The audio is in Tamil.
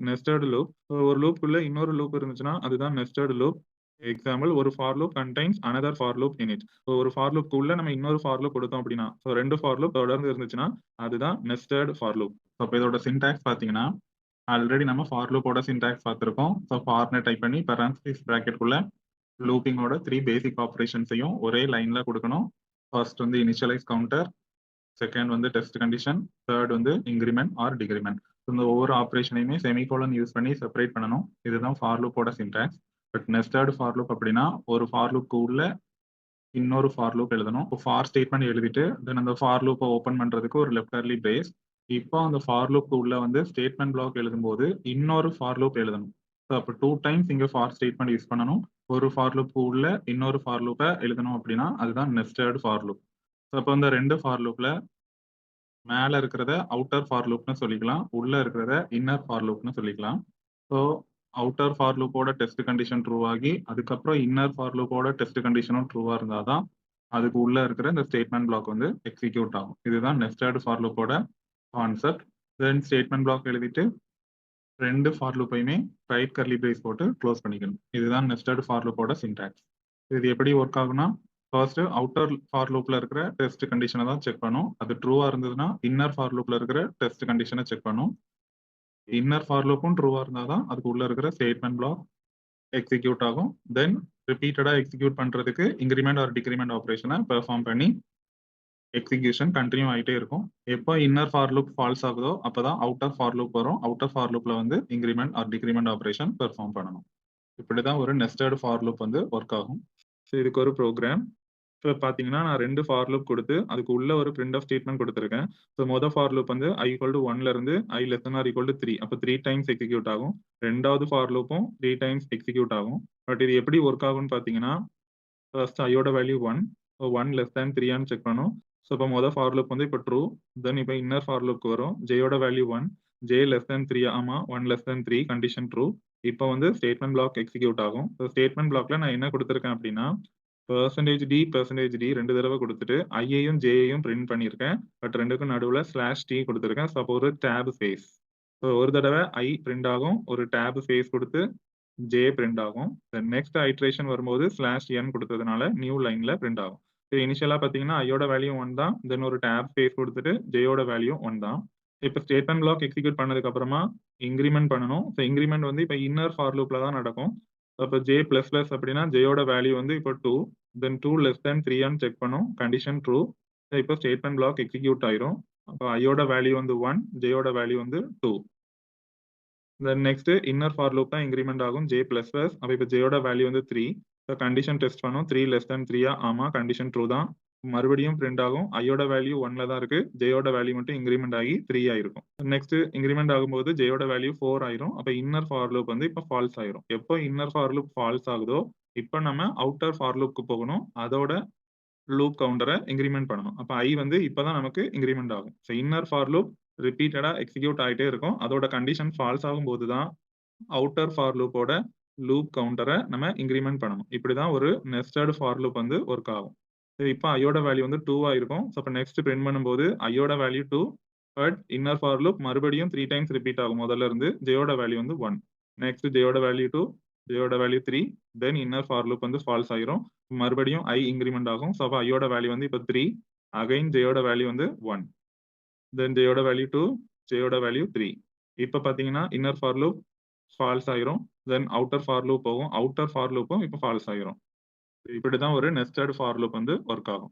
Nested loop. ஒரு லூப்க்குள்ள இன்னொரு லூப் இருந்துச்சுன்னா, அதுதான் நெஸ்டட் லூப். எக்ஸாம்பிள் ஒரு for loop contains another for loop in it. ஒரு ஃபார் லூப்க்கு உள்ள நம்ம இன்னொரு ஃபார் லூப் கொடுத்தோம் அப்படின்னா, 2 ஃபார் லூப் தொடர்ந்து இருந்துச்சுன்னா, அதுதான் நெஸ்டட் ஃபார் லூப். அப்ப இதோட சின்டாக்ஸ் பார்த்தீங்கன்னா, ஆல்ரெடி நம்ம ஃபார் லூப்போட சின்டாக்ஸ் பார்த்திருக்கோம். ஃபார்ன்னு டைப் பண்ணி பேரென்தீசிஸ் பிராக்கெட்குள்ள லூப்பிங்கோட 3 பேசிக் ஆப்பரேஷன்ஸையும் ஒரே லைன்ல கொடுக்கணும். ஃபர்ஸ்ட் வந்து இனிஷியலைஸ் கவுண்டர், செகண்ட் வந்து டெஸ்ட் கண்டிஷன், தேர்ட் வந்து இன்கிரிமெண்ட் ஆர் டிகிரிமெண்ட். இந்த ஒவ்வொரு ஆப்பரேஷனையுமே செமிகோலன் யூஸ் பண்ணி செப்பரேட் பண்ணணும். இதுதான் ஃபார் லூப்போட syntax. But nested for loop அப்படின்னா ஒரு ஃபார் லூப்க்கு உள்ள இன்னொரு ஃபார் லூப் எழுதணும். இப்போ ஃபார் ஸ்டேட்மெண்ட் எழுதிட்டு தென் அந்த ஃபார் லூப்பை ஓப்பன் பண்றதுக்கு ஒரு லெஃப்ட் கர்லி பிரேஸ். இப்போ அந்த ஃபார் லூப்க்கு உள்ள வந்து ஸ்டேட்மெண்ட் பிளாக் எழுதும்போது இன்னொரு ஃபார் லூப் எழுதணும். ஸோ அப்போ 2 டைம்ஸ் இங்க ஃபார் ஸ்டேட்மெண்ட் யூஸ் பண்ணணும். ஒரு ஃபார் லூப்க்கு உள்ள இன்னொரு ஃபார் லூப்பை எழுதணும் அப்படின்னா அதுதான் நெஸ்டட் ஃபார் லூப். ஸோ அப்போ இந்த 2 ஃபார் லூப்ல மேல இருக்கிறத அவுட்டர் ஃபார் லூப்னு சொல்லிக்கலாம், உள்ள இருக்கிறத இன்னர் ஃபார் லூப்னு சொல்லிக்கலாம். ஸோ அவுட்டர் ஃபார் லூப்போட டெஸ்ட் கண்டிஷன் ட்ரூ ஆகி அதுக்கப்புறம் இன்னர் ஃபார் லூப்போட டெஸ்ட் கண்டிஷனும் ட்ரூவா இருந்தாதான் அதுக்கு உள்ள இருக்கிற இந்த ஸ்டேட்மெண்ட் பிளாக் வந்து எக்ஸிக்யூட் ஆகும். இதுதான் நெஸ்டட் ஃபார் லூப்போட கான்செப்ட். தென் ஸ்டேட்மெண்ட் பிளாக் எழுதிட்டு 2 ஃபார் லூப்பையுமே ரைட் கர்லி பிரேஸ் போட்டு க்ளோஸ் பண்ணிக்கணும். இதுதான் நெஸ்டட் ஃபார் லூப்போட சின்டாக்ஸ். இது எப்படி ஒர்க் ஆகும்னா, ஃபர்ஸ்ட் அவுட்டர் ஃபார் லூப்ல இருக்கிற டெஸ்ட் கண்டிஷனை தான் செக் பண்ணும். அது ட்ரூவா இருந்ததுன்னா இன்னர் ஃபார் லூப்ல இருக்கிற டெஸ்ட் கண்டிஷனை செக் பண்ணும். இன்னர் ஃபார் லூப்பும் ட்ரூவா இருந்தாதான் அதுக்கு உள்ள இருக்கிற ஸ்டேட்மெண்ட் பிளாக் எக்ஸிக்யூட் ஆகும். தென் ரிப்பீட்டடா எக்ஸிக்யூட் பண்றதுக்கு இன்கிரிமெண்ட் ஆர் டிக்ரிமெண்ட் ஆபரேஷனை பெர்ஃபார்ம் பண்ணி எக்ஸிக்யூஷன் கண்டினியூ ஆகிட்டே இருக்கும். எப்போ இன்னர் ஃபார் லூப் ஃபால்ஸ் ஆகுதோ அப்பதான் அவுட்டர் ஃபார் லூப் வரும். அவுட்டர் ஃபார் லூப்ல வந்து increment R decrement operation perform பண்ணணும். இப்படிதான் ஒரு நெஸ்டட் ஃபார் லூப் வந்து ஒர்க் ஆகும். ஸோ இதுக்கு ஒரு ப்ரோக்ராம். இப்போ பார்த்தீங்கன்னா நான் 2 ஃபார் லூப் கொடுத்து அதுக்கு உள்ள ஒரு பிரிண்ட் ஆஃப் ஸ்டேட்மெண்ட் கொடுத்துருக்கேன். ஸோ மொதல் ஃபார் லூப் வந்து i ஈக்குவல் டு 1ல இருந்து i less than or equal to 3. அப்போ 3 டைம்ஸ் எக்ஸிக்யூட் ஆகும். ரெண்டாவது ஃபார் லூப்பும் 3 டைம்ஸ் எக்ஸிக்யூட் ஆகும். பட் இது எப்படி ஒர்க் ஆகும்னு பார்த்தீங்கன்னா, ஃபர்ஸ்ட் ஐயோட வேல்யூ 1, 1 லெஸ் தேன் 3 செக் பண்ணும். ஸோ இப்போ மொதல் ஃபார் லூப் வந்து இப்போ ட்ரூ. தென் இப்போ இன்னர் ஃபார் லூப்க்கு வரும். ஜேயோட வேல்யூ 1, ஜே லெஸ் தேன் 3 ஆமா 1 லெஸ் தேன் 3 கண்டிஷன் ட்ரூ. இப்போ வந்து ஸ்டேட்மெண்ட் பிளாக் எக்ஸிக்யூட் ஆகும். ஸோ ஸ்டேட்மெண்ட் பிளாக்ல நான் என்ன கொடுத்துருக்கேன் அப்படின்னா, %d 2 தடவை கொடுத்துட்டு ஐயையும் ஜேயையும் பிரிண்ட் பண்ணியிருக்கேன். பட் ரெண்டுக்கும் நடுவில் /t கொடுத்துருக்கேன். ஸோ அப்போ ஒரு டேப் ஸ்பேஸ். ஸோ ஒரு தடவை ஐ பிரிண்ட் ஆகும், ஒரு டேப் ஸ்பேஸ் கொடுத்து ஜே பிரிண்ட் ஆகும். நெக்ஸ்ட் ஐட்ரேஷன் வரும்போது /n கொடுத்ததுனால நியூ லைன்ல பிரிண்ட் ஆகும். ஸோ இனிஷியலா பார்த்தீங்கன்னா ஐயோட வேல்யூ 1 தான். தென் ஒரு டேப் ஸ்பேஸ் கொடுத்துட்டு ஜேயோட வேல்யூ 1 தான். இப்போ ஸ்டேட்மெண்ட் பிளாக் எக்ஸிக்யூட் பண்ணதுக்கு அப்புறமா இன்கிரிமெண்ட் பண்ணணும். ஸோ இன்கிரிமெண்ட் வந்து இப்போ இன்னர் ஃபார் லூப்ல தான் நடக்கும். அப்போ ஜே பிளஸ் பிளஸ் அப்படின்னா ஜேயோட வேல்யூ வந்து இப்போ 2, தென் 2 லெஸ் தேன் 3 செக் பண்ணும், கண்டிஷன் ட்ரூ. இப்போ ஸ்டேட்மெண்ட் பிளாக் எக்ஸிக்யூட் ஆயிரும். அப்போ ஐயோட வேல்யூ வந்து 1, ஜேயோட வேல்யூ வந்து 2. Then next inner for loop தான் இன்கிரிமெண்ட் ஆகும் ஜே பிளஸ் பிளஸ். அப்போ இப்போ ஜேயோட வேல்யூ வந்து 3. ஸோ கண்டிஷன் டெஸ்ட் பண்ணும், 3 லெஸ் தேன் 3 ஆமா கண்டிஷன் ட்ரூ தான். மறுபடியும் பிரிண்ட் ஆகும். ஐயோட வேல்யூ 1ல தான் இருக்கு, ஜேயோட வேல்யூ மட்டும் இன்கிரிமெண்ட் ஆகி 3 ஆயிருக்கும். நெக்ஸ்ட் இன்கிரிமெண்ட் ஆகும்போது ஜேயோட வேல்யூ 4 ஆயிரும். அப்போ இன்னர் ஃபார் லூப் வந்து இப்போ ஃபால்ஸ் ஆயிரும். எப்போ இன்னர் ஃபார் லூப் ஃபால்ஸ் ஆகுதோ இப்போ நம்ம அவுட்டர் ஃபார் லூப்க்கு போகணும். அதோட லூப் கவுண்டரை இன்கிரிமெண்ட் பண்ணணும். அப்போ ஐ வந்து இப்போதான் நமக்கு இன்கிரிமெண்ட் ஆகும். ஸோ இன்னர் ஃபார் லூப் ரிப்பீட்டடா எக்ஸிக்யூட் ஆகிட்டே இருக்கும். அதோட கண்டிஷன் ஃபால்ஸ் ஆகும்போது தான் அவுட்டர் ஃபார் லூப்போட லூப் கவுண்டரை நம்ம இன்கிரிமெண்ட் பண்ணணும். இப்படிதான் ஒரு நெஸ்டட் ஃபார் லூப் வந்து ஒர்க் ஆகும். இப்போ ஐயோட வேல்யூ வந்து 2 இருக்கும். ஸோ அப்போ நெக்ஸ்ட் பிரிண்ட் பண்ணும்போது ஐயோட value 2, but inner for loop மறுபடியும் 3 டைம்ஸ் ரிப்பீட் ஆகும். முதல்ல இருந்து ஜேயோட வேல்யூ வந்து 1, நெக்ஸ்ட் ஜேயோட வேல்யூ 2, ஜேயோட value 3, then inner for loop வந்து ஃபால்ஸ் ஆயிரும். மறுபடியும் ஐ இன்கிரிமெண்ட் ஆகும். ஸோ அப்போ ஐயோட வேல்யூ வந்து இப்போ 3, அகைன் ஜேயோட வேல்யூ வந்து 1, தென் ஜேயோட வேல்யூ 2, ஜேயோட வேல்யூ 3. இப்போ பார்த்தீங்கன்னா இன்னர் ஃபார் லூப் ஃபால்ஸ் ஆயிரும். தென் அவுட்டர் ஃபார் லூப் போகும். அவுட்டர் ஃபார் லூப்பும் இப்போ ஃபால்ஸ் ஆயிரும். இப்படிதான் ஒரு நெஸ்டட் ஃபார் லூப் வந்து ஒர்க் ஆகும்.